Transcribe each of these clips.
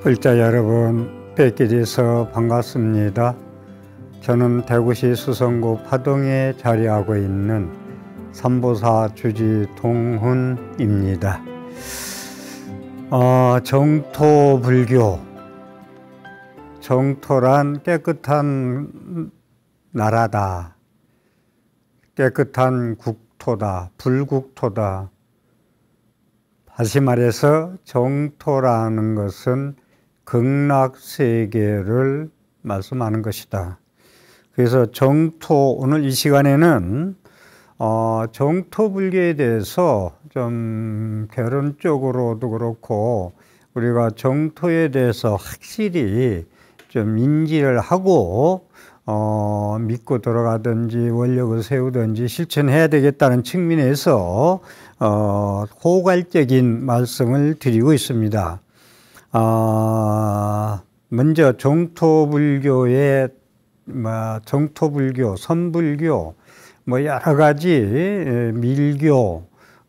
을자 여러분, 뵙게 돼서 반갑습니다. 저는 대구시 수성구 파동에 자리하고 있는 삼보사 주지 동훈입니다. 정토불교, 정토란 깨끗한 나라다, 깨끗한 국토다, 불국토다. 다시 말해서 정토라는 것은 극락세계를 말씀하는 것이다. 그래서 정토, 오늘 이 시간에는 정토불교에 대해서 좀 개론적으로도 그렇고 우리가 정토에 대해서 확실히 좀 인지를 하고 믿고 들어가든지 원력을 세우든지 실천해야 되겠다는 측면에서 포괄적인 말씀을 드리고 있습니다. 먼저 정토불교의 정토불교, 선불교, 여러 가지 밀교,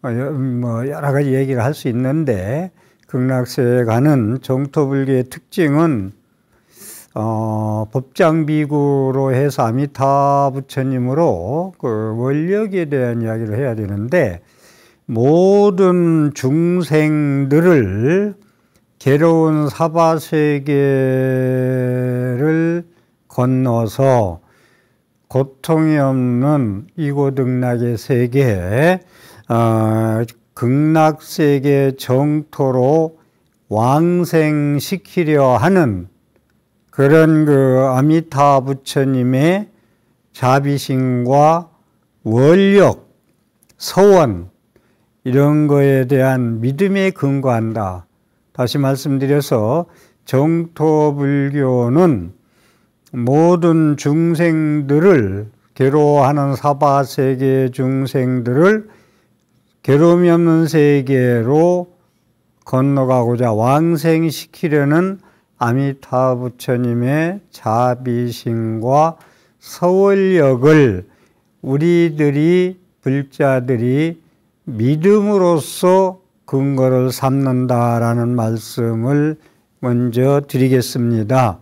여러 가지 얘기를 할 수 있는데 극락세에 가는 정토불교의 특징은 법장비구로 해서 아미타 부처님으로 그 원력에 대한 이야기를 해야 되는데 모든 중생들을 괴로운 사바세계를 건너서 고통이 없는 이고등락의 세계, 극락세계 정토로 왕생시키려 하는 그런 그 아미타 부처님의 자비심과 원력, 서원 이런 거에 대한 믿음에 근거한다. 다시 말씀드려서 정토불교는 모든 중생들을 괴로워하는 사바세계 중생들을 괴로움이 없는 세계로 건너가고자 왕생시키려는 아미타 부처님의 자비심과 서원력을 우리들이 불자들이 믿음으로써 근거를 삼는다라는 말씀을 먼저 드리겠습니다.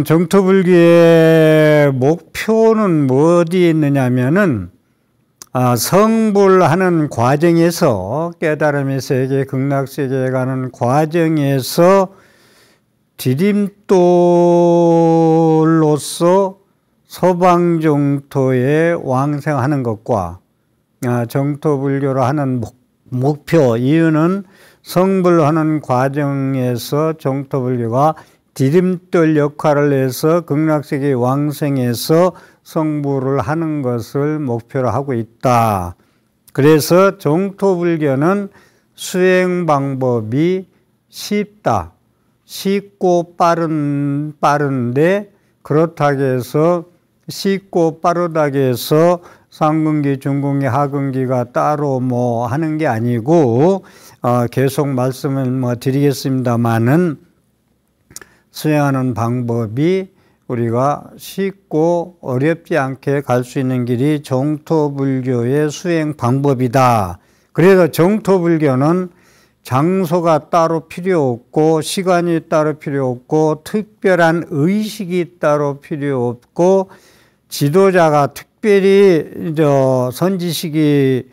정토불교의 목표는 어디에 있느냐면은 성불하는 과정에서 깨달음의 세계, 극락세계에 가는 과정에서 디딤돌로서 서방정토에 왕생하는 것과 정토불교로 하는 목표, 이유는 성불하는 과정에서 정토불교가 디딤돌 역할을 해서 극락세계 왕생에서 성불을 하는 것을 목표로 하고 있다. 그래서 정토불교는 수행 방법이 쉽다. 쉽고 빠른데 그렇다고 해서 쉽고 빠르다고 해서 상근기, 중근기, 하근기가 따로 하는 게 아니고 계속 말씀을 드리겠습니다만은 수행하는 방법이 우리가 쉽고 어렵지 않게 갈 수 있는 길이 정토불교의 수행 방법이다. 그래서 정토불교는 장소가 따로 필요 없고 시간이 따로 필요 없고 특별한 의식이 따로 필요 없고 지도자가 특별히 선지식이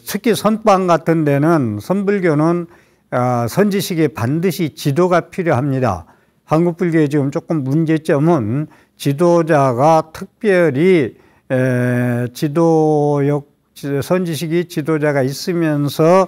특히 선방 같은 데는 선불교는 선지식에 반드시 지도가 필요합니다. 한국불교의 지금 조금 문제점은 지도자가 특별히 선지식이 지도자가 있으면서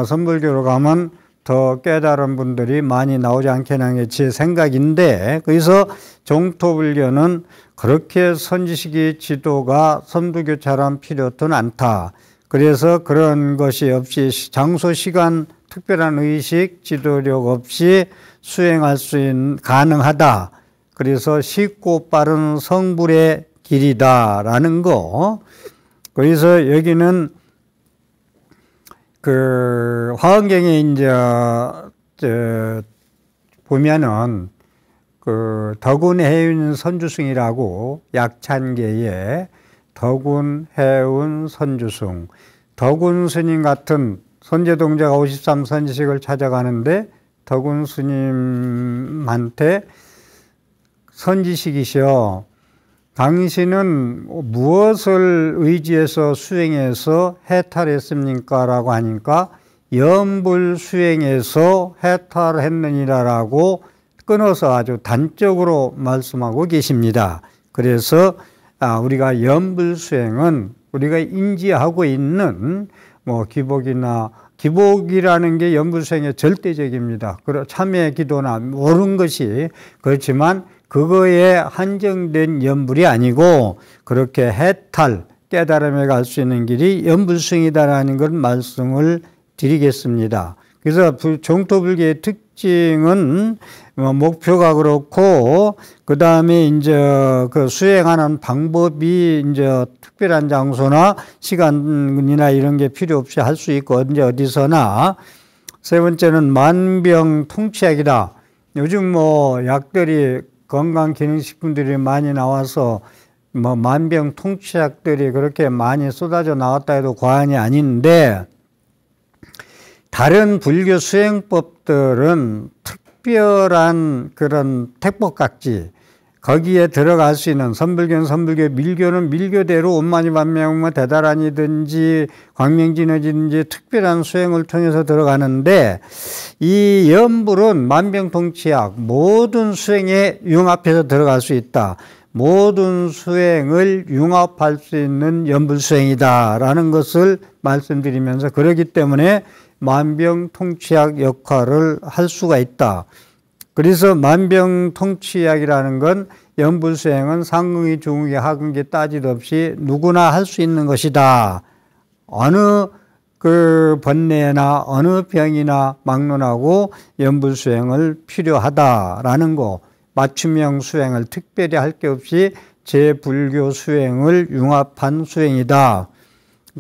선불교로 가면 더 깨달은 분들이 많이 나오지 않겠냐는 게 제 생각인데, 그래서 정토불교는 그렇게 선지식이 지도가 선불교처럼 필요는 않다. 그래서 그런 것이 없이 장소, 시간, 특별한 의식, 지도력 없이 수행할 수 있는 가능하다. 그래서 쉽고 빠른 성불의 길이다라는 거. 그래서 여기는 그 화엄경에 이제 보면은 그 덕운해운 선주승이라고 약찬계에 덕운해운 선주승, 덕운 스님 같은 선제동자가 53선지식을 찾아가는데 덕운 스님한테 선지식이시여, 당신은 무엇을 의지해서 수행해서 해탈했습니까? 라고 하니까 염불 수행해서 해탈했느니라라고 끊어서 아주 단적으로 말씀하고 계십니다. 그래서 우리가 염불 수행은 우리가 인지하고 있는 기복이라는 게 염불 수행의 절대적입니다. 참회 기도나 옳은 것이 그렇지만 그거에 한정된 염불이 아니고 그렇게 해탈, 깨달음에 갈 수 있는 길이 염불수행이다라는 걸 말씀을 드리겠습니다. 그래서 정토불교의 특징은 목표가 그렇고, 그 다음에 이제 그 수행하는 방법이 이제 특별한 장소나 시간이나 이런 게 필요 없이 할 수 있고, 언제 어디서나. 세 번째는 만병통치약이다. 요즘 약들이 건강기능식품들이 많이 나와서 만병통치약들이 그렇게 많이 쏟아져 나왔다 해도 과언이 아닌데, 다른 불교 수행법들은 특별한 그런 택법각지, 거기에 들어갈 수 있는 선불교는 선불교, 밀교는 밀교대로 온만이반명뭐 대다란이든지 광명진어지든지 특별한 수행을 통해서 들어가는데, 이 염불은 만병통치약, 모든 수행에 융합해서 들어갈 수 있다. 모든 수행을 융합할 수 있는 염불수행이다라는 것을 말씀드리면서, 그렇기 때문에 만병통치약 역할을 할 수가 있다. 그래서 만병통치약이라는 건 염불수행은 상근기, 중근기, 하근기 따질 없이 누구나 할 수 있는 것이다. 어느 그 번뇌나 어느 병이나 막론하고 염불수행을 필요하다라는 거, 맞춤형 수행을 특별히 할 게 없이 제불교 수행을 융합한 수행이다.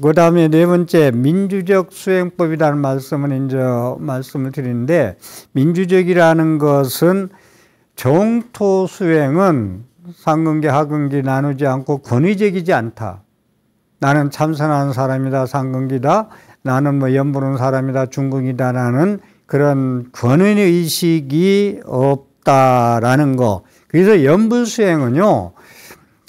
그 다음에 네 번째, 민주적 수행법이라는 말씀은 이제 말씀을 드리는데, 민주적이라는 것은 정토 수행은 상근기, 하근기 나누지 않고 권위적이지 않다. 나는 참선하는 사람이다, 상근기다. 나는 염불하는 사람이다, 중근기다라는 그런 권위의식이 없다라는 거. 그래서 염불수행은요,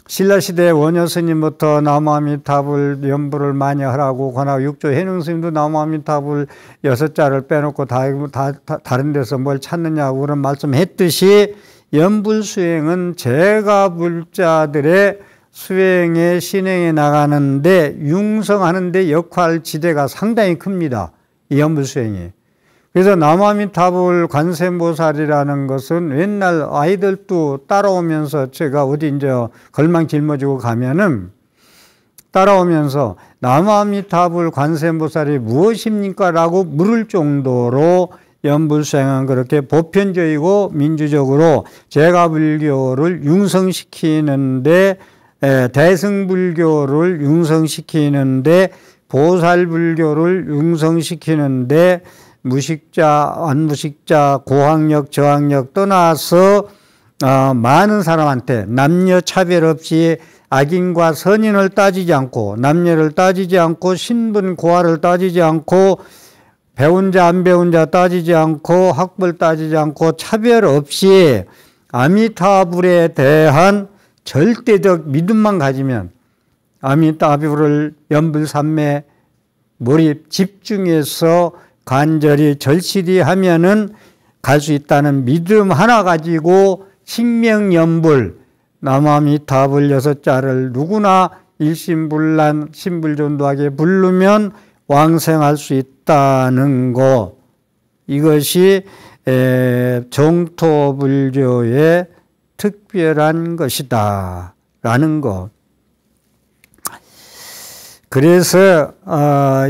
신라시대 원효스님부터 나무아미타불 염불을 많이 하라고 권하고, 육조 해능스님도 나무아미타불 6자를 빼놓고 다른 데서 뭘 찾느냐고 그런 말씀했듯이, 염불수행은 제가불자들의 수행에 신행해 나가는데 융성하는데 역할 지대가 상당히 큽니다. 이 염불수행이. 그래서 나무아미타불 관세음보살이라는 것은 옛날 아이들도 따라오면서, 제가 어디 이제 걸망 짊어지고 가면은 따라오면서 나무아미타불 관세음보살이 무엇입니까? 라고 물을 정도로 염불수행은 그렇게 보편적이고 민주적으로 제가불교를 융성시키는데, 대승불교를 융성시키는데, 보살불교를 융성시키는데, 무식자, 안무식자, 고학력, 저학력 떠나서 많은 사람한테 남녀 차별 없이 악인과 선인을 따지지 않고, 남녀를 따지지 않고, 신분 고하를 따지지 않고, 배운 자 안 배운 자 따지지 않고, 학벌 따지지 않고, 차별 없이 아미타불에 대한 절대적 믿음만 가지면, 아미타불을 염불삼매 몰입 집중해서 간절히 절실히 하면은 갈 수 있다는 믿음 하나 가지고 식명염불, 나무아미타불 6자를 누구나 일심불란 신불전도하게 부르면 왕생할 수 있다는 거, 이것이 정토불교의 특별한 것이다 라는 거. 그래서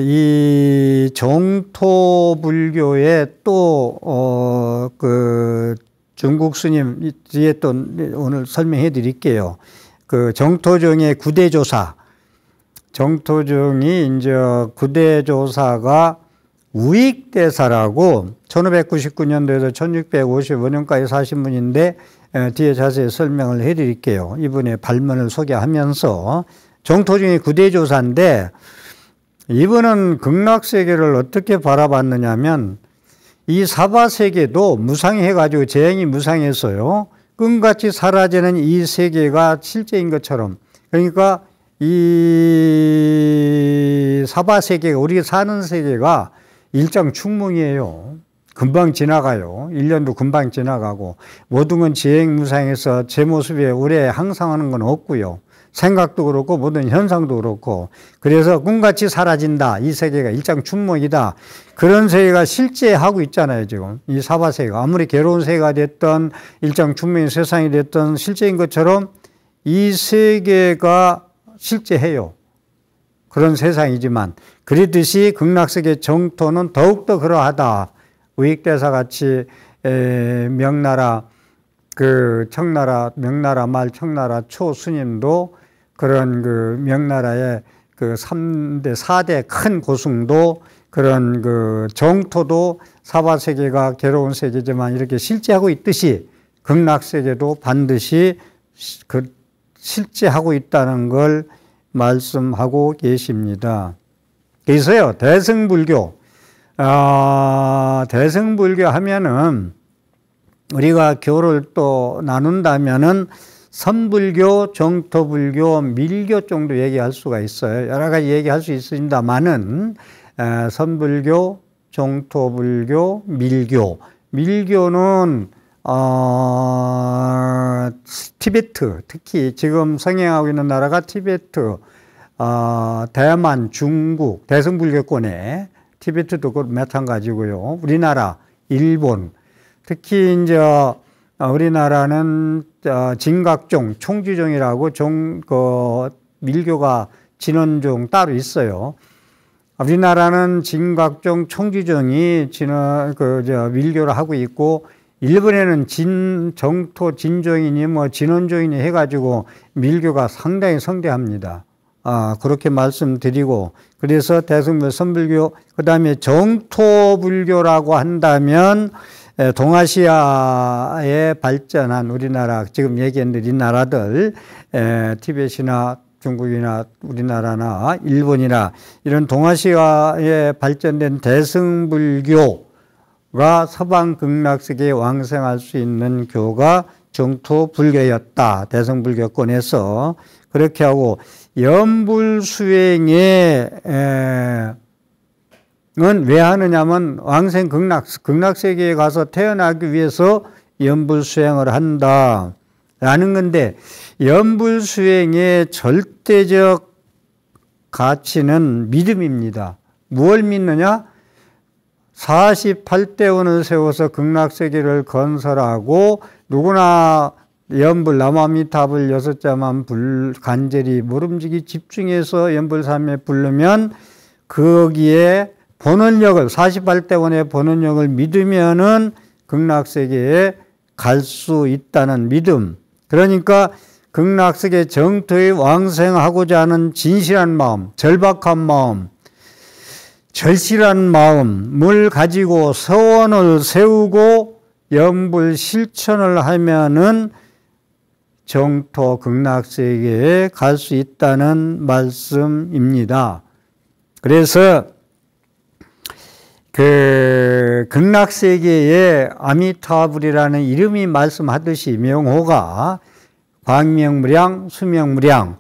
이 정토불교에 또 중국 스님 뒤에 또 오늘 설명해 드릴게요. 그 정토종의 구대조사, 정토종이 이제 구대조사가 우익대사라고 1599년도에서 1655년까지 사신 분인데, 뒤에 자세히 설명을 해 드릴게요. 이분의 발문을 소개하면서. 정토종의 구대조사인데, 이분은 극락세계를 어떻게 바라봤느냐면, 이 사바세계도 무상해가지고 재행이 무상해서요. 끝같이 사라지는 이 세계가 실제인 것처럼, 그러니까 이 사바세계가, 우리가 사는 세계가 일장 충몽이에요. 금방 지나가요. 1년도 금방 지나가고, 모든 건 재행무상해서 제 모습에 오래 항상 하는 건 없고요. 생각도 그렇고 모든 현상도 그렇고, 그래서 꿈같이 사라진다. 이 세계가 일장 충몽이다. 그런 세계가 실제 하고 있잖아요. 지금 이 사바세계가 아무리 괴로운 세계가 됐던 일장 충몽의 세상이 됐던 실제인 것처럼 이 세계가 실제해요. 그런 세상이지만, 그랬듯이 극락세계 정토는 더욱더 그러하다. 의익대사 같이 명나라 명나라 말 청나라 초 스님도 그런 그 명나라의 그 3대, 4대 큰 고승도 그런 그 정토도 사바세계가 괴로운 세계지만 이렇게 실제하고 있듯이 극락세계도 반드시 그 실제하고 있다는 걸 말씀하고 계십니다. 그래서요, 대승불교 하면은 우리가 교를 또 나눈다면은 선불교, 정토불교, 밀교 정도 얘기할 수가 있어요. 여러 가지 얘기할 수 있습니다만은 선불교, 정토불교, 밀교. 밀교는 티베트, 특히 지금 성행하고 있는 나라가 티베트, 대만, 중국, 대승불교권에 티베트도 마찬가지고요. 우리나라, 일본, 특히 이제 우리나라는 진각종, 총지종이라고 밀교가 진원종 따로 있어요. 우리나라는 진각종, 총지종이 밀교를 하고 있고, 일본에는 정토 진종이니 진원종이니 해가지고 밀교가 상당히 성대합니다. 그렇게 말씀드리고, 그래서 대승불교, 선불교, 그 다음에 정토불교라고 한다면 동아시아에 발전한 우리나라, 지금 얘기했는데 이 나라들, 티벳이나 중국이나 우리나라나 일본이나 이런 동아시아에 발전된 대승불교가 서방 극락세계에 왕생할 수 있는 교가 정토불교였다. 대승불교권에서 그렇게 하고, 연불수행에 은 왜 하느냐면 왕생 극락세계에 가서 태어나기 위해서 연불수행을 한다 라는 건데, 연불수행의 절대적 가치는 믿음입니다. 무엇을 믿느냐? 48대원을 세워서 극락세계를 건설하고 누구나 연불 남아미탑을 6자만 간절히 모름지기 집중해서 연불삼에 부르면 거기에 본원력을 48대원의 본원력을 믿으면은 극락세계에 갈 수 있다는 믿음. 그러니까 극락세계 정토에 왕생하고자 하는 진실한 마음, 절박한 마음, 절실한 마음을 가지고 서원을 세우고 연불 실천을 하면은 정토 극락세계에 갈 수 있다는 말씀입니다. 그래서 그 극락세계에 아미타불이라는 이름이 말씀하듯이 명호가 광명무량, 수명무량,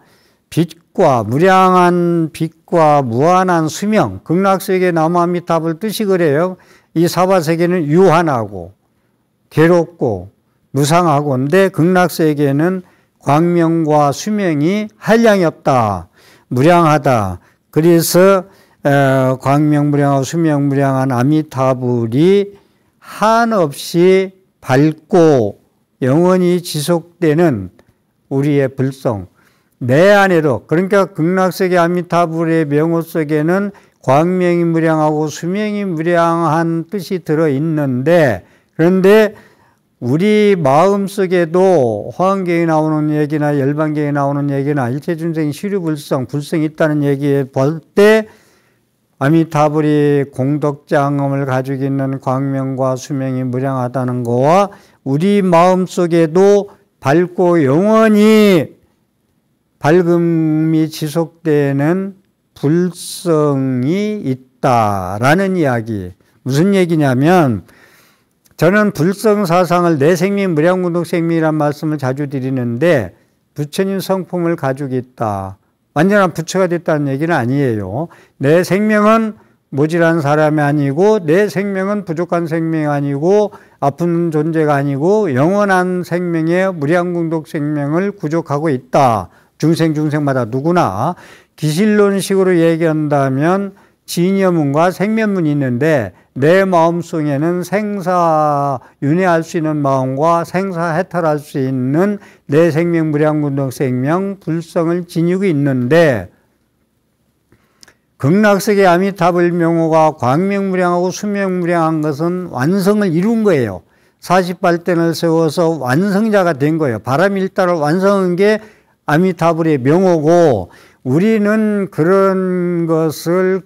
빛과 무량한 빛과 무한한 수명, 극락세계 남아미타불 뜻이 그래요. 이 사바세계는 유한하고 괴롭고 무상하고인데 극락세계는 광명과 수명이 한량이 없다, 무량하다. 그래서 광명무량하고 수명무량한 아미타불이 한없이 밝고 영원히 지속되는 우리의 불성, 내 안에도, 그러니까 극락세계 아미타불의 명호 속에는 광명이 무량하고 수명이 무량한 뜻이 들어있는데, 그런데 우리 마음속에도 화엄경에 나오는 얘기나 열반경에 나오는 얘기나 일체중생이 시류불성, 불성이 있다는 얘기에 볼 때 아미타불이 공덕장엄을 가지고 있는 광명과 수명이 무량하다는 거와 우리 마음속에도 밝고 영원히 밝음이 지속되는 불성이 있다라는 이야기, 무슨 얘기냐면 저는 불성사상을 내 생명 무량공덕생명이란 말씀을 자주 드리는데 부처님 성품을 가지고 있다. 완전한 부처가 됐다는 얘기는 아니에요. 내 생명은 모질한 사람이 아니고 내 생명은 부족한 생명이 아니고 아픈 존재가 아니고 영원한 생명의 무량공덕 생명을 구족하고 있다. 중생마다 누구나. 기실론식으로 얘기한다면 진여문과 생면문이 있는데 내 마음속에는 생사 윤회할 수 있는 마음과 생사 해탈할 수 있는 내 생명 무량공덕 생명 불성을 지니고 있는데 극락세계 아미타불 명호가 광명무량하고 수명무량한 것은 완성을 이룬 거예요. 40발전을 세워서 완성자가 된 거예요. 바람일다를 완성한 게 아미타불의 명호고 우리는 그런 것을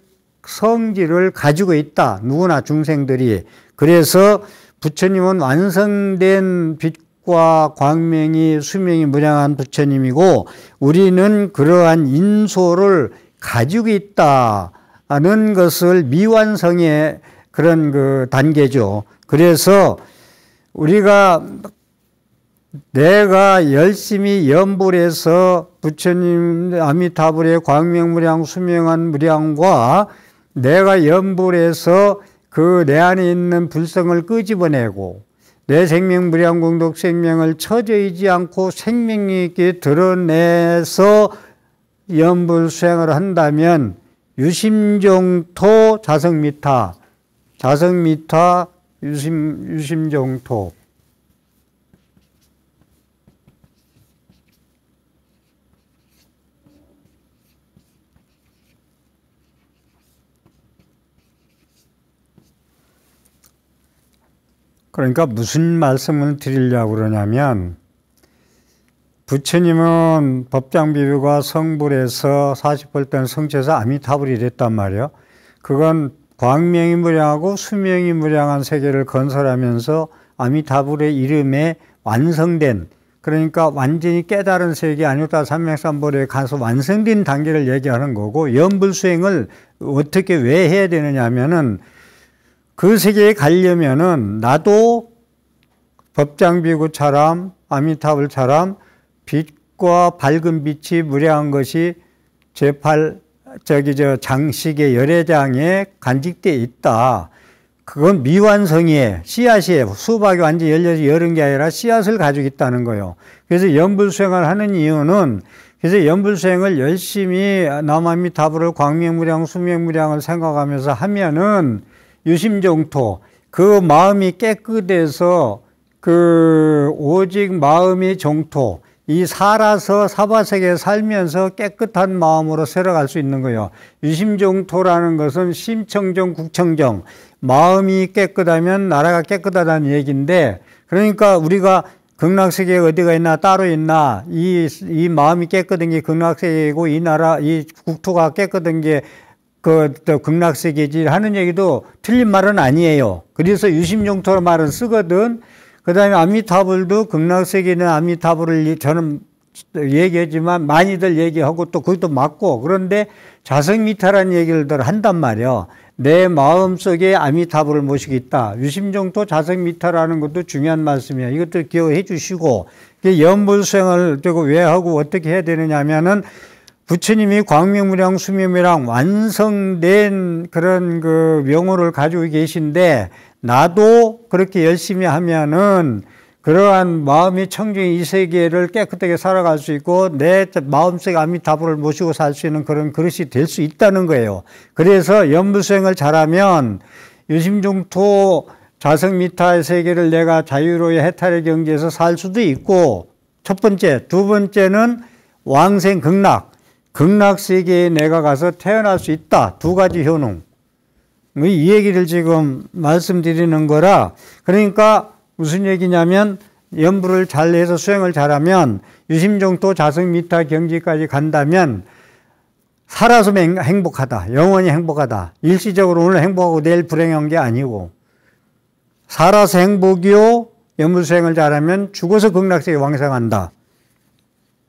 성질을 가지고 있다. 누구나 중생들이. 그래서 부처님은 완성된 빛과 광명이 수명이 무량한 부처님이고 우리는 그러한 인소를 가지고 있다는 것을 미완성의 그런 그 단계죠. 그래서 우리가 내가 열심히 연불해서 부처님 아미타불의 광명무량 수명한 무량과 내가 연불해서 그 내 안에 있는 불성을 끄집어내고 내 생명 무량공덕 생명을 처져있지 않고 생명력 있게 드러내서 연불 수행을 한다면 유심종토 자성미타 유심종토 그러니까 무슨 말씀을 드리려고 그러냐면 부처님은 법장비유가 성불에서 40벌단 성취해서 아미타불이 됐단 말이에요. 그건 광명이 무량하고 수명이 무량한 세계를 건설하면서 아미타불의 이름에 완성된 그러니까 완전히 깨달은 세계 아니오타 삼명삼보에 가서 완성된 단계를 얘기하는 거고 연불수행을 어떻게 왜 해야 되느냐 하면은 그 세계에 가려면은 나도 법장비구처럼 아미타불처럼 빛과 밝은 빛이 무량한 것이 장식의 열애장에 간직되어 있다. 그건 미완성이에요. 씨앗이에요. 수박이 완전히 열려서 열은 게 아니라 씨앗을 가지고 있다는 거예요. 그래서 연불수행을 하는 이유는 그래서 연불수행을 열심히 남아미타불을 광명무량 수명무량을 생각하면서 하면은 유심종토 그 마음이 깨끗해서 그 오직 마음이 종토 이 살아서 사바세계에 살면서 깨끗한 마음으로 살아갈 수 있는 거예요. 유심종토라는 것은 심청정 국청정 마음이 깨끗하면 나라가 깨끗하다는 얘기인데 그러니까 우리가 극락세계에 어디가 있나 따로 있나 이 마음이 깨끗한 게 극락세계이고 이 나라 이 국토가 깨끗한 게 또 극락세계지 하는 얘기도 틀린 말은 아니에요. 그래서 유심종토라는 말은 쓰거든. 그 다음에 아미타불도 극락세계는 아미타불을 저는 얘기하지만 많이들 얘기하고 또 그것도 맞고 그런데 자성미타라는 얘기를 늘 한단 말이에요. 내 마음속에 아미타불을 모시고 있다. 유심종토 자성미타라는 것도 중요한 말씀이에요. 이것도 기억해 주시고 연불수행을 왜 하고 어떻게 해야 되느냐 하면은 부처님이 광명무량 수명무량 완성된 그런 그 명호를 가지고 계신데 나도 그렇게 열심히 하면은 그러한 마음이 청정의 이 세계를 깨끗하게 살아갈 수 있고 내 마음속에 아미타불을 모시고 살 수 있는 그런 그릇이 될 수 있다는 거예요. 그래서 연불수행을 잘하면 유심종토 자성미타의 세계를 내가 자유로의 해탈의 경지에서 살 수도 있고 첫 번째, 두 번째는 왕생 극락세계에 내가 가서 태어날 수 있다. 두 가지 효능. 이 얘기를 지금 말씀드리는 거라 그러니까 무슨 얘기냐면 연불을 잘해서 수행을 잘하면 유심종토 자성미타 경지까지 간다면 살아서 행복하다. 영원히 행복하다. 일시적으로 오늘 행복하고 내일 불행한 게 아니고 살아서 행복이요. 연불수행을 잘하면 죽어서 극락세계 왕생한다.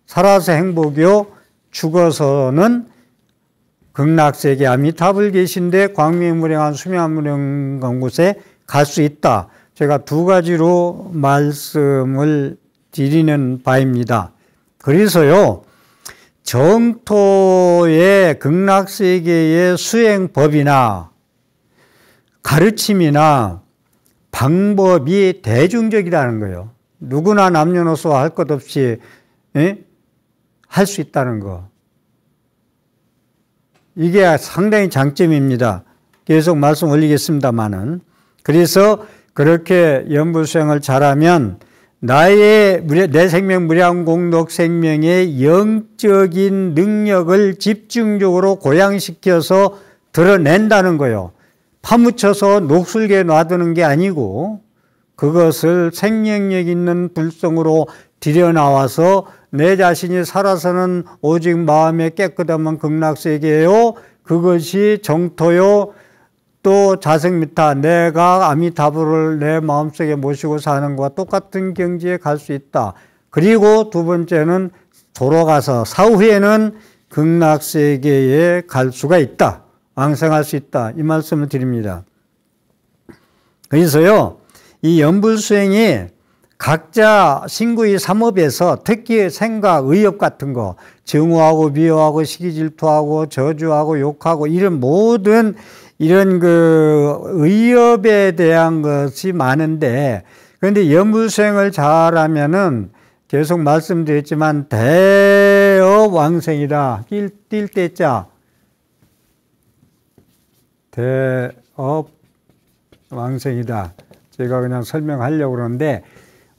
살아서 행복이요. 죽어서는 극락세계 아미타불 계신데 광명무량한 수명무량한 곳에 갈 수 있다. 제가 두 가지로 말씀을 드리는 바입니다. 그래서요, 정토의 극락세계의 수행법이나 가르침이나 방법이 대중적이라는 거예요. 누구나 남녀노소 할 것 없이 할 수 있다는 거. 이게 상당히 장점입니다. 계속 말씀 올리겠습니다만은. 그래서 그렇게 연불수행을 잘하면 내 생명 무량공덕 생명의 영적인 능력을 집중적으로 고양시켜서 드러낸다는 거예요. 파묻혀서 녹슬게 놔두는 게 아니고 그것을 생명력 있는 불성으로 들여나와서 내 자신이 살아서는 오직 마음의 깨끗함은 극락세계요. 그것이 정토요. 또 자생미타, 내가 아미타불을 내 마음속에 모시고 사는 것과 똑같은 경지에 갈 수 있다. 그리고 두 번째는 돌아가서 사후에는 극락세계에 갈 수가 있다. 왕생할 수 있다. 이 말씀을 드립니다. 그래서요, 이 연불수행이 각자 신구의 삼업에서 특히 생각, 의업 같은 거, 증오하고 미워하고 시기질투하고 저주하고 욕하고 이런 모든 이런 그 의업에 대한 것이 많은데, 그런데 연불수행을 잘하면은 계속 말씀드렸지만 대업 왕생이다. 뛸 때자 대업 왕생이다. 제가 그냥 설명하려고 그러는데,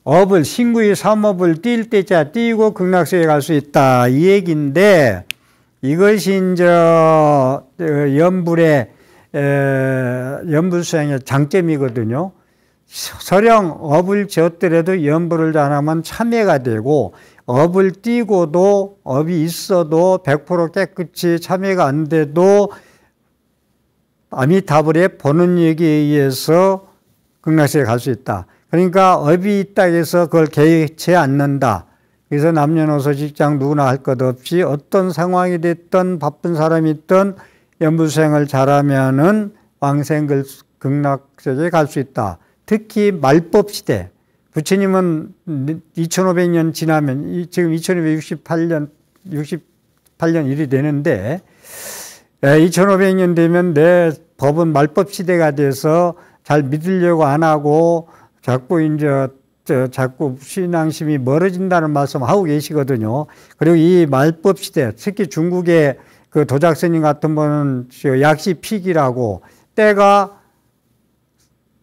업을 신구의 삼업을 뛸 때자 띄고 극락세계에 갈 수 있다. 이 얘기인데, 이것이 이제 연불수행의 장점이거든요. 설령 업을 지었더라도 연불을 잘하면 참회가 되고, 업을 띄고도 업이 있어도 100% 깨끗이 참회가 안 돼도 아미타불의 본원력에 의해서 극락세계에 갈 수 있다. 그러니까 업이 있다 해서 그걸 개의치 않는다. 그래서 남녀노소 직장 누구나 할 것 없이 어떤 상황이 됐든 바쁜 사람이 있든 연불수행을 잘하면은 왕생 극락세계에 갈 수 있다. 특히 말법시대. 부처님은 2500년 지나면, 지금 2268년 1이 되는데, 2500년 되면 내 법은 말법시대가 돼서 잘 믿으려고 안 하고 자꾸 자꾸 신앙심이 멀어진다는 말씀 하고 계시거든요. 그리고 이 말법시대, 특히 중국의 그 도작스님 같은 분은 약시픽이라고 때가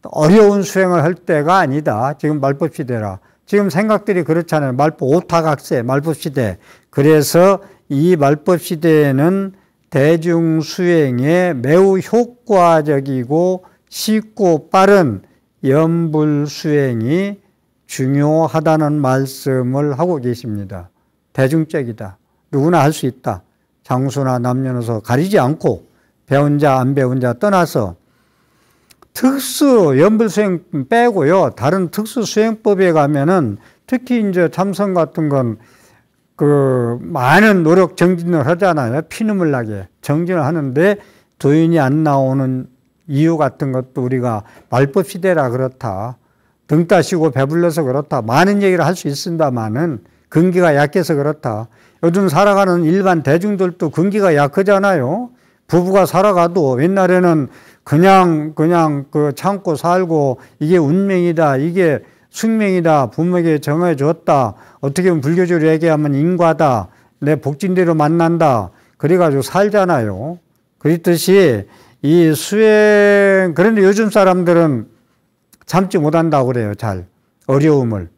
어려운 수행을 할 때가 아니다. 지금 말법시대라. 지금 생각들이 그렇잖아요. 말법 오타각세, 말법시대. 그래서 이 말법시대에는 대중수행에 매우 효과적이고 쉽고 빠른 연불수행이 중요하다는 말씀을 하고 계십니다. 대중적이다. 누구나 할 수 있다. 장수나 남녀노소 가리지 않고 배운 자 안 배운 자 떠나서 특수 연불수행 빼고요. 다른 특수수행법에 가면은 특히 이제 참선 같은 건 그 많은 노력 정진을 하잖아요. 피눈물 나게 정진을 하는데 도인이 안 나오는 이유 같은 것도 우리가 말법시대라 그렇다. 등 따시고 배불러서 그렇다. 많은 얘기를 할 수 있습니다만은 근기가 약해서 그렇다. 요즘 살아가는 일반 대중들도 근기가 약하잖아요. 부부가 살아가도 옛날에는 그냥 그 참고 살고 이게 운명이다. 이게 숙명이다. 부모에게 정해줬다. 어떻게 보면 불교적으로 얘기하면 인과다. 내 복진대로 만난다. 그래가지고 살잖아요. 그랬듯이 이 수행, 그런데 요즘 사람들은 참지 못한다고 그래요. 잘. 어려움을.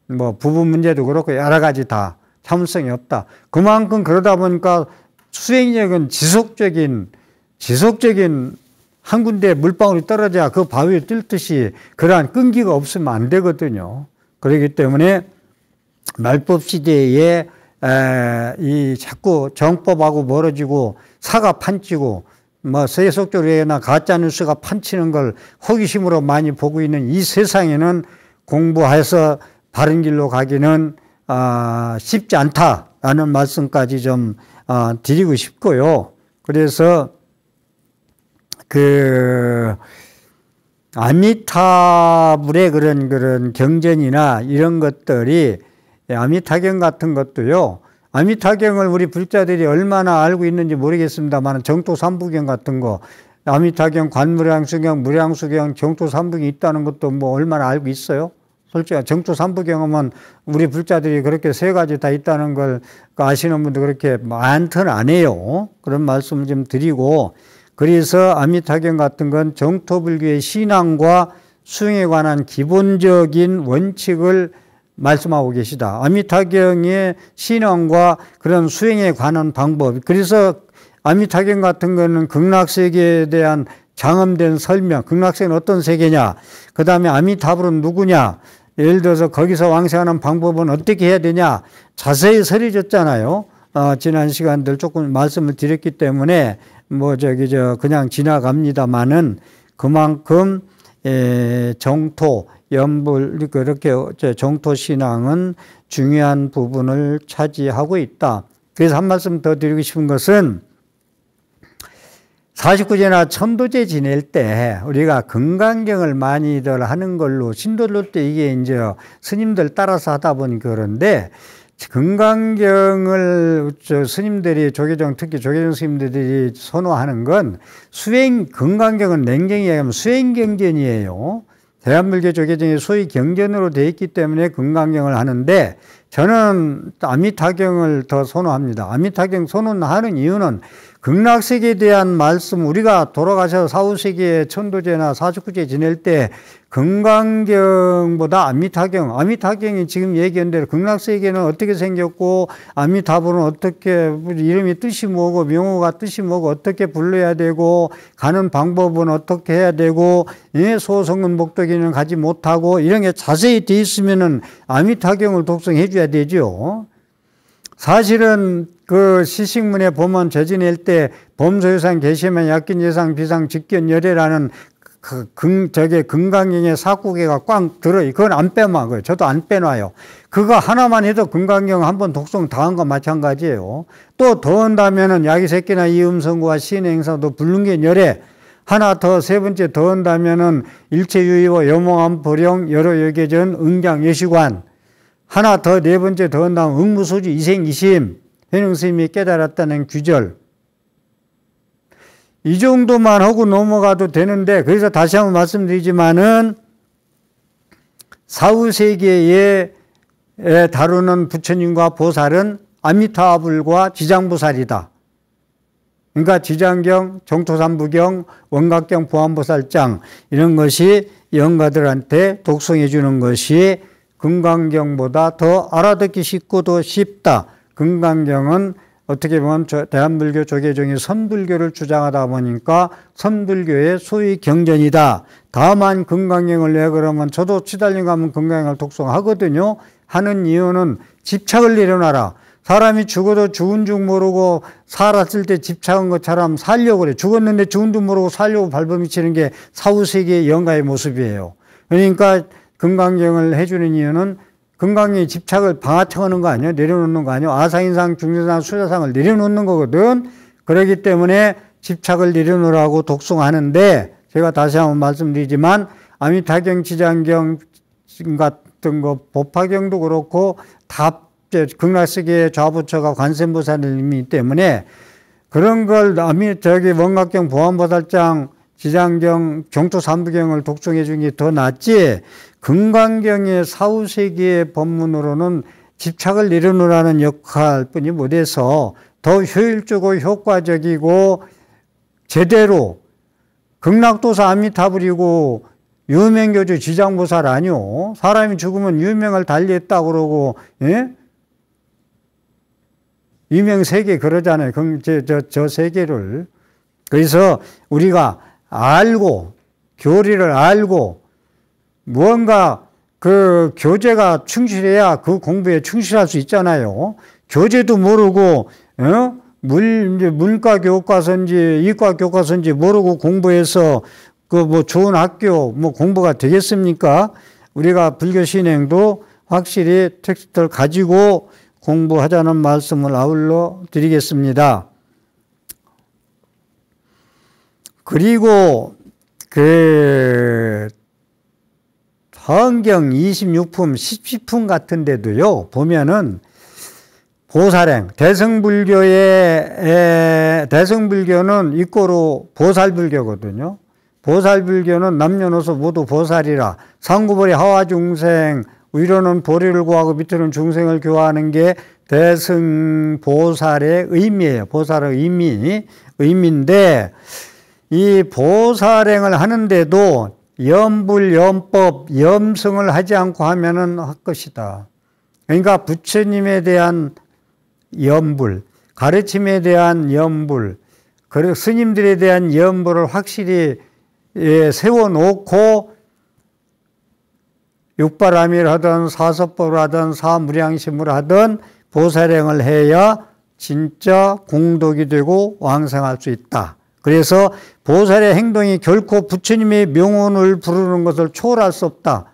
뭐 부부 문제도 그렇고 여러 가지 다 참을성이 없다. 그만큼 그러다 보니까 수행력은 지속적인 한 군데 물방울이 떨어져야 그 바위에 뜰듯이 그러한 끈기가 없으면 안 되거든요. 그렇기 때문에 말법시대에 이 자꾸 정법하고 멀어지고 사가 판치고 뭐 세속적으로나 가짜뉴스가 판치는 걸 호기심으로 많이 보고 있는 이 세상에는 공부해서 바른 길로 가기는 쉽지 않다라는 말씀까지 좀 드리고 싶고요. 그래서 그 아미타불의 그런 경전이나 이런 것들이 아미타경 같은 것도요. 아미타경을 우리 불자들이 얼마나 알고 있는지 모르겠습니다만 정토 삼부경 같은 거 아미타경, 관무량수경, 무량수경, 정토 삼부경이 있다는 것도 뭐 얼마나 알고 있어요? 솔직히 정토 삼부경 하면 우리 불자들이 그렇게 세 가지 다 있다는 걸 아시는 분도 그렇게 많든 안 해요. 그런 말씀을 좀 드리고, 그래서 아미타경 같은 건 정토불교의 신앙과 수행에 관한 기본적인 원칙을 말씀하고 계시다. 아미타경의 신앙과 그런 수행에 관한 방법. 그래서 아미타경 같은 거는 극락세계에 대한 장엄된 설명, 극락세계는 어떤 세계냐, 그 다음에 아미타불은 누구냐, 예를 들어서 거기서 왕생하는 방법은 어떻게 해야 되냐, 자세히 설해졌잖아요. 지난 시간들 조금 말씀을 드렸기 때문에 그냥 지나갑니다만은 그만큼 정토, 연불, 그렇게 정토 신앙은 중요한 부분을 차지하고 있다. 그래서 한 말씀 더 드리고 싶은 것은 49제나 천도제 지낼 때 우리가 금강경을 많이들 하는 걸로 신도들 때 이게 이제 스님들 따라서 하다 보니까 그런데 금강경을 스님들이 특히 조계종 스님들이 선호하는 건 금강경은 냉정히 얘기하면 수행경전이에요. 대한불교 조계종이 소위 경전으로 되어 있기 때문에 금강경을 하는데 저는 아미타경을 더 선호합니다. 아미타경 선호하는 이유는 극락세계에 대한 말씀, 우리가 돌아가셔서 사후세계에 천도제나 49제 지낼 때 금강경보다 아미타경이 지금 얘기한 대로 극락세계는 어떻게 생겼고 아미타불은 어떻게, 이름이 뜻이 뭐고 명호가 뜻이 뭐고 어떻게 불러야 되고 가는 방법은 어떻게 해야 되고 소성은 목도기는 가지 못하고 이런 게 자세히 돼 있으면은 아미타경을 독송해 줘야 되죠. 사실은 그 시식문에 보면 제지낼 때 범소유상 계시면 약긴 예상 비상 직견 열애라는 금강경의 49개가 꽝 들어요. 그건 안 빼먹어요. 저도 안 빼놔요. 그거 하나만 해도 금강경 한번 독송 다 한 거 마찬가지예요. 또 더 한다면은 야기새끼나 이음성구와 신행사도 불능견 열애 하나 더, 세 번째 더 한다면은 일체유의와 여몽암 불영 여러 여계전 응장 예시관 하나 더, 네 번째 더 한다면 응무소지 이생이심 현흥스님이 깨달았다는 규절, 이 정도만 하고 넘어가도 되는데, 그래서 다시 한번 말씀드리지만은 사후세계에 다루는 부처님과 보살은 아미타불과 지장보살이다. 그러니까 지장경, 정토삼부경, 원각경, 보안보살장 이런 것이 영가들한테 독송해 주는 것이 금강경보다 더 알아듣기 쉽고 더 쉽다. 금강경은 어떻게 보면 대한불교 조계종이 선불교를 주장하다 보니까 선불교의 소위 경전이다. 다만 금강경을 왜 그러면 저도 치달림 가면 금강경을 독송하거든요. 하는 이유는 집착을 내려놔라. 사람이 죽어도 죽은 줄 모르고 살았을 때 집착한 것처럼 살려고 그래. 죽었는데 죽은 줄 모르고 살려고 발버미치는 게 사후세계의 영가의 모습이에요. 그러니까 금강경을 해주는 이유는 금강경의 집착을 방아청하는 거 아니에요? 내려놓는 거 아니에요? 아상인상, 중생상, 수자상을 내려놓는 거거든. 그렇기 때문에 집착을 내려놓으라고 독송하는데, 제가 다시 한번 말씀드리지만 아미타경, 지장경 같은 거, 법화경도 그렇고 다 극락세계의 좌부처가 관세음보살님이기 때문에 그런 걸 원각경, 보안보살장, 지장경, 정토삼부경을 독송해 주는 게 더 낫지, 금강경의 사후세계의 법문으로는 집착을 내려놓으라는 역할뿐이 못해서 더 효율적이고 효과적이고 제대로 극락도사 아미타불이고 유명교주 지장보살 아니오. 사람이 죽으면 유명을 달리했다고 그러고, 예? 유명세계 그러잖아요. 저 세계를. 그래서 우리가 알고, 교리를 알고, 무언가 그 교재가 충실해야 그 공부에 충실할 수 있잖아요. 교재도 모르고, 문과 교과서인지 이과 교과서인지 모르고 공부해서 좋은 학교 공부가 되겠습니까? 우리가 불교 신행도 확실히 텍스트를 가지고 공부하자는 말씀을 아울러 드리겠습니다. 그리고 그 성경 26품, 10품 같은 데도요, 보면은 보살행, 대승불교는 이꼬로 보살불교거든요. 보살불교는 남녀노소 모두 보살이라, 상구보리 하와중생, 위로는 보리를 구하고 밑으로는 중생을 교화하는 게 대승보살의 의미예요. 보살의 의미인데, 이 보살행을 하는데도 염불, 염법, 염승을 하지 않고 하면은 할 것이다. 그러니까 부처님에 대한 염불, 가르침에 대한 염불, 그리고 스님들에 대한 염불을 확실히 세워놓고 육바라밀 하든 사서법을 하든 사무량심을 하든 보살행을 해야 진짜 공덕이 되고 왕성할 수 있다. 그래서 보살의 행동이 결코 부처님의 명운을 부르는 것을 초월할 수 없다.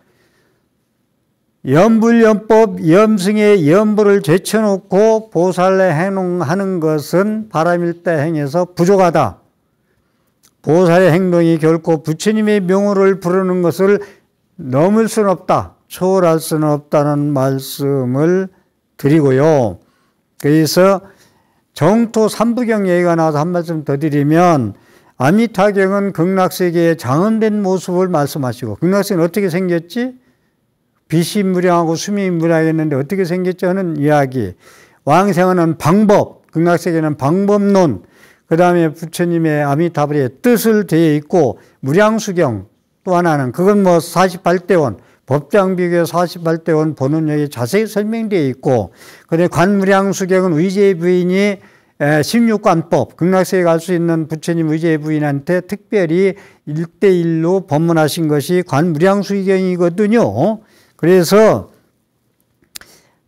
염불염법, 염승의 염불을 제쳐놓고 보살의 행동하는 것은 바람일대 행해서 부족하다. 보살의 행동이 결코 부처님의 명운을 부르는 것을 넘을 수는 없다. 초월할 수는 없다는 말씀을 드리고요. 그래서 정토 삼부경 얘기가 나와서 한 말씀 더 드리면, 아미타경은 극락세계의 장엄된 모습을 말씀하시고, 극락세계는 어떻게 생겼지? 빛이 무량하고 숨이 무량했는데 어떻게 생겼지 하는 이야기. 왕생하는 방법, 극락세계는 방법론, 그 다음에 부처님의 아미타불의 뜻을 되어 있고, 무량수경 또 하나는, 그건 뭐 48대원, 법장비교 48대원 보는 여기 자세히 설명되어 있고, 그다음에 관무량수경은 의제 부인이 16관법, 극락세계 갈 수 있는 부처님 의제 부인한테 특별히 1대1로 법문하신 것이 관무량수경이거든요. 그래서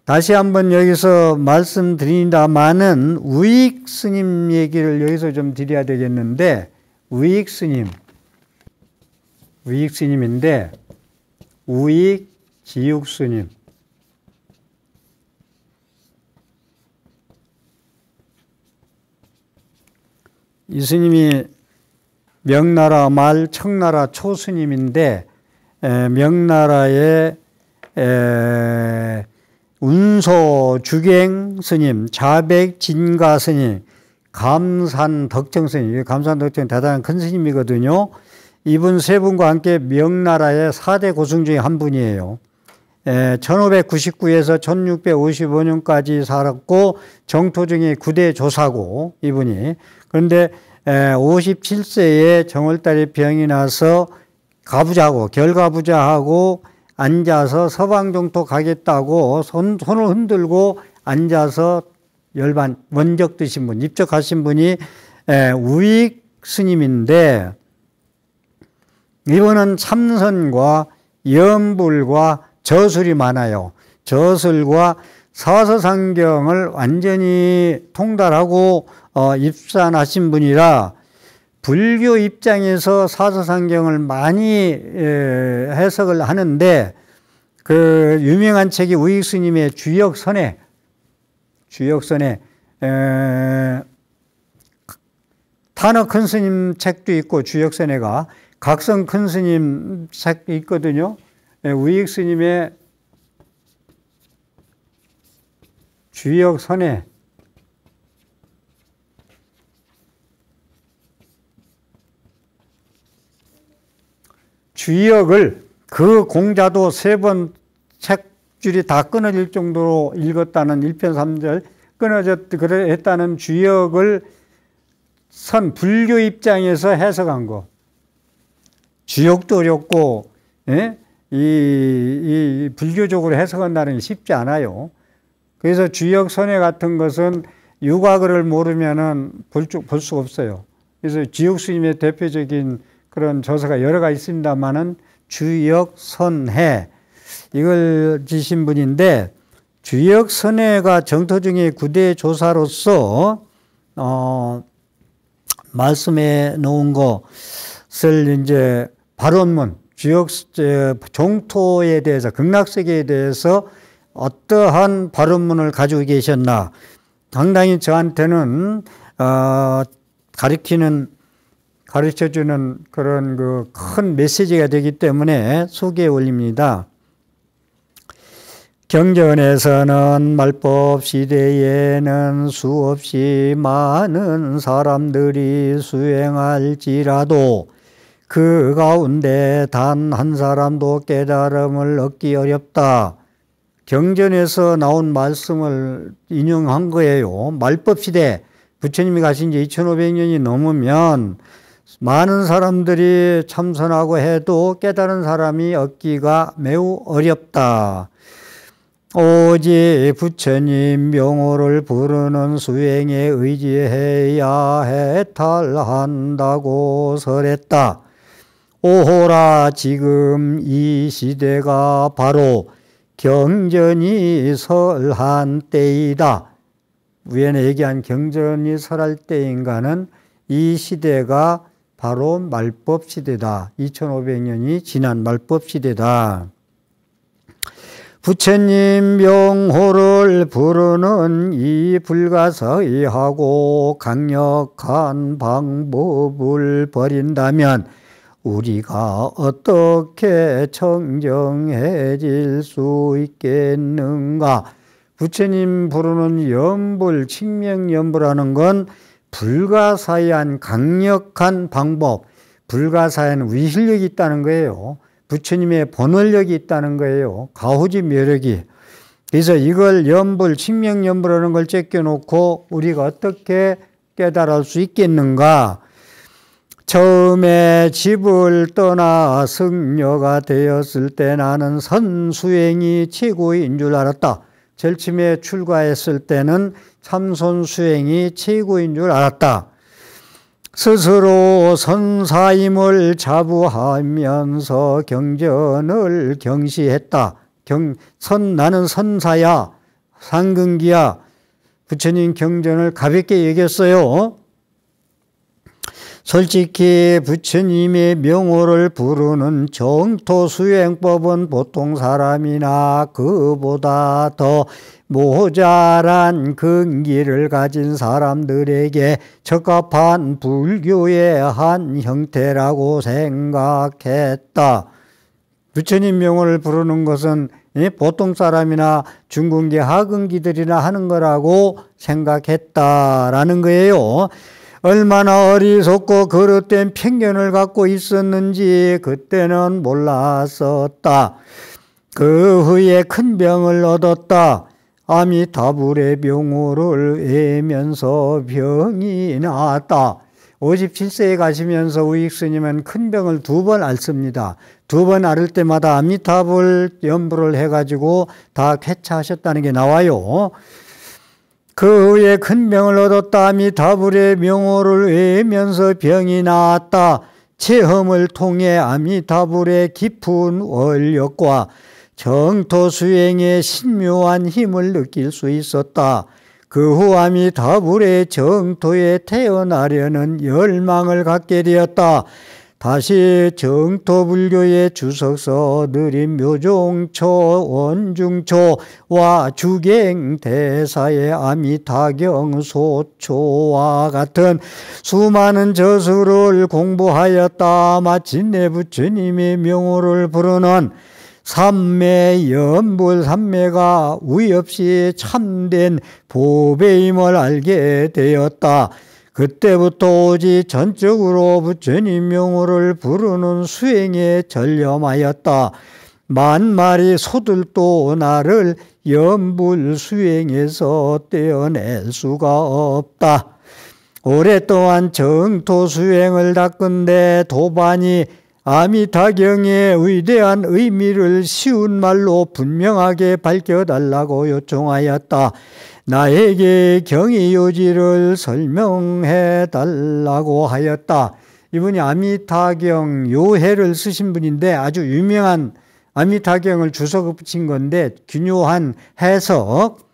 다시 한번 여기서 말씀드린다마는 우익 스님 얘기를 여기서 좀 드려야 되겠는데, 우익 스님인데, 우익 지육스님. 이 스님이 명나라 말 청나라 초스님인데, 명나라의 운소 주갱 스님, 자백 진가 스님, 감산 덕정 스님, 감산 덕정 대단한 큰 스님이거든요. 이분 세 분과 함께 명나라의 4대 고승 중에 한 분이에요. 1599에서 1655년까지 살았고, 정토 중에 9대 조사고, 이분이. 그런데 57세에 정월달에 병이 나서 가부자하고, 결가부자하고 앉아서 서방정토 가겠다고 손을 흔들고 앉아서 원적 드신 분, 입적하신 분이 우익 스님인데, 이분은 참선과 염불과 저술이 많아요. 저술과 사서상경을 완전히 통달하고 입산하신 분이라, 불교 입장에서 사서상경을 많이 해석을 하는데, 그 유명한 책이 우익 스님의 주역선해, 탄어 큰 스님 책도 있고, 주역선해가 각성 큰 스님 책도 있거든요. 우익 스님의 주역선해, 주역을 그 공자도 3번 책줄이 다 끊어질 정도로 읽었다는 1편 3절 했다는 주역을 불교 입장에서 해석한 거. 주역도 어렵고, 이 불교적으로 해석한다는 게 쉽지 않아요. 그래서 주역 선해 같은 것은 유과글을 모르면은 볼 수가 없어요. 그래서 지옥 스님의 대표적인 그런 저서가 여러 가지 있습니다만은 주역 선해, 이걸 지신 분인데, 주역 선해가 정토 중에 9대 조사로서 말씀해 놓은 것을 이제 발언문, 정토에 대해서, 극락세계에 대해서 어떠한 발언문을 가지고 계셨나. 상당히 저한테는 가르치는 가르쳐주는 그런 그 큰 메시지가 되기 때문에 소개해 올립니다. 경전에서는 말법 시대에는 수없이 많은 사람들이 수행할지라도 그 가운데 단 한 사람도 깨달음을 얻기 어렵다. 경전에서 나온 말씀을 인용한 거예요. 말법 시대, 부처님이 가신 지 2500년이 넘으면 많은 사람들이 참선하고 해도 깨달은 사람이 얻기가 매우 어렵다. 오직 부처님 명호를 부르는 수행에 의지해야 해탈한다고 설했다. 오호라, 지금 이 시대가 바로 경전이 설한 때이다. 위에 얘기한 경전이 설할 때인가는 이 시대가 바로 말법 시대다. 2500년이 지난 말법 시대다. 부처님 명호를 부르는 이 불가사의하고 강력한 방법을 버린다면 우리가 어떻게 청정해질 수 있겠는가? 부처님 부르는 연불, 칭명연불하는 건 불가사의한 강력한 방법, 불가사의한 위실력이 있다는 거예요. 부처님의 본원력이 있다는 거예요. 가호지 묘력이. 그래서 이걸 연불, 칭명연불하는 걸 제껴놓고 우리가 어떻게 깨달을 수 있겠는가? 처음에 집을 떠나 승려가 되었을 때 나는 선수행이 최고인 줄 알았다. 제일 처음에 출가했을 때는 참선수행이 최고인 줄 알았다. 스스로 선사임을 자부하면서 경전을 경시했다. 나는 선사야, 상근기야. 부처님 경전을 가볍게 여겼어요. 솔직히 부처님의 명호를 부르는 정토수행법은 보통 사람이나 그보다 더 모자란 근기를 가진 사람들에게 적합한 불교의 한 형태라고 생각했다. 부처님 명호를 부르는 것은 보통 사람이나 중근기, 하근기들이나 하는 거라고 생각했다라는 거예요. 얼마나 어리석고 그릇된 편견을 갖고 있었는지 그때는 몰랐었다. 그 후에 큰 병을 얻었다. 아미타불의 명호를 외면서 병이 나았다. 57세에 가시면서 우익스님은 큰 병을 2번 앓습니다. 2번 앓을 때마다 아미타불 연불을 해가지고 다 쾌차하셨다는 게 나와요. 그 후에 큰 병을 얻었다. 아미타불의 명호를 외면서 병이 나았다. 체험을 통해 아미타불의 깊은 원력과 정토수행의 신묘한 힘을 느낄 수 있었다. 그 후 아미타불의 정토에 태어나려는 열망을 갖게 되었다. 다시 정토불교의 주석서 느림 묘종초 원중초와 주갱대사의 아미타경 소초와 같은 수많은 저수를 공부하였다. 마침내 부처님의 명호를 부르는 삼매 연불 삼매가 위없이 참된 보배임을 알게 되었다. 그때부터 오직 전적으로 부처님 명호를 부르는 수행에 전념하였다. 만마리 소들도 나를 연불 수행에서 떼어낼 수가 없다. 오랫동안 정토 수행을 닦은데 도반이 아미타경의 위대한 의미를 쉬운 말로 분명하게 밝혀달라고 요청하였다. 나에게 경의 요지를 설명해 달라고 하였다. 이분이 아미타경 요해를 쓰신 분인데 아주 유명한 아미타경을 주석을 붙인 건데 균요한 해석,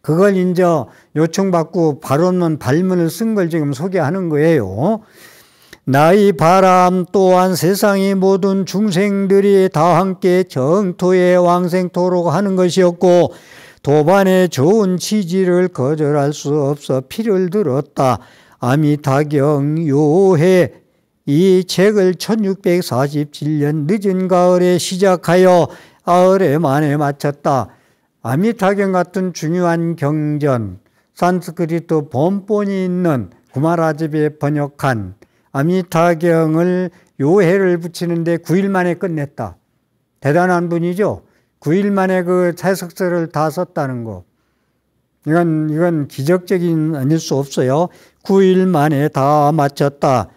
그걸 이제 요청받고 발문을 쓴 걸 지금 소개하는 거예요. 나의 바람 또한 세상의 모든 중생들이 다 함께 정토에 왕생토록 하는 것이었고 도반의 좋은 취지를 거절할 수 없어 피를 들었다. 아미타경 요해 이 책을 1647년 늦은 가을에 시작하여 가을에 만에 마쳤다. 아미타경 같은 중요한 경전, 산스크리트 본본이 있는 구마라집에 번역한 아미타경을 요해를 붙이는데 9일 만에 끝냈다. 대단한 분이죠. 9일 만에 그 채석서를 다 썼다는 거. 이건 기적적인 아닐 수 없어요. 9일 만에 다 마쳤다.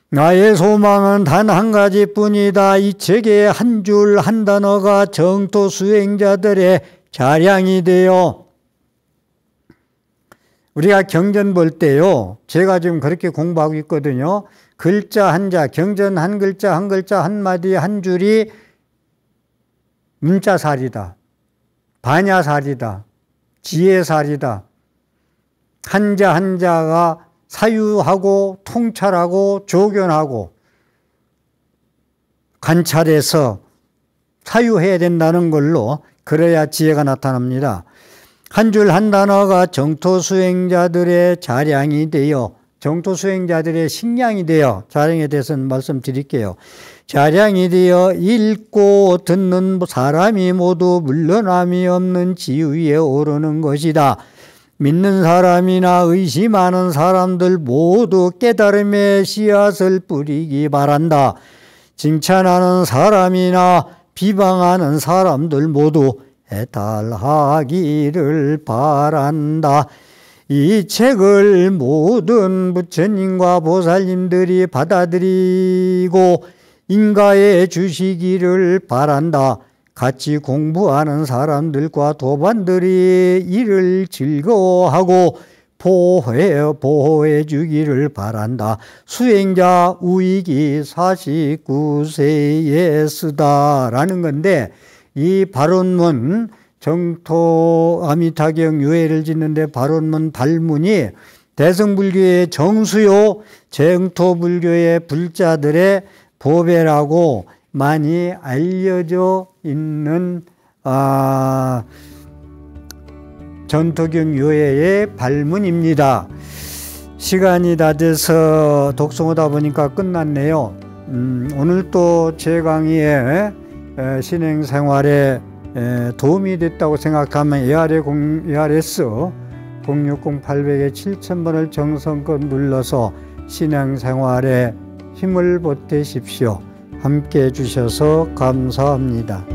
나의 소망은 단 한 가지뿐이다. 이 책의 한 줄 한 단어가 정토 수행자들의 자량이 되어. 우리가 경전 볼 때요, 제가 지금 그렇게 공부하고 있거든요. 글자 한자, 경전 한 글자 한 마디 한 줄이 문자살이다, 반야살이다, 지혜살이다. 한자 한자가 사유하고 통찰하고 조견하고 관찰해서 사유해야 된다는 걸로, 그래야 지혜가 나타납니다. 한 줄 한 단어가 정토 수행자들의 자량이 되어, 정토 수행자들의 식량이 되어, 자량에 대해서는 말씀드릴게요. 자량이 되어 읽고 듣는 사람이 모두 물러남이 없는 지위에 오르는 것이다. 믿는 사람이나 의심하는 사람들 모두 깨달음의 씨앗을 뿌리기 바란다. 칭찬하는 사람이나 비방하는 사람들 모두 해탈하기를 바란다. 이 책을 모든 부처님과 보살님들이 받아들이고 인가해 주시기를 바란다. 같이 공부하는 사람들과 도반들이 이를 즐거워하고 보호해 주기를 바란다. 수행자 우익이 49세에 쓰다라는 건데, 이 발언문, 정토 아미타경 요해를 짓는데 발언문 발문이 대승불교의 정수요, 정토불교의 불자들의 보배라고 많이 알려져 있는 전토경 요해의 발문입니다. 시간이 다 돼서 독송하다 보니까 끝났네요. 오늘 또 제 강의에 신행생활에 도움이 됐다고 생각하면 ARS 060-800에 7000번을 정성껏 눌러서 신행생활에 힘을 보태십시오. 함께 해주셔서 감사합니다.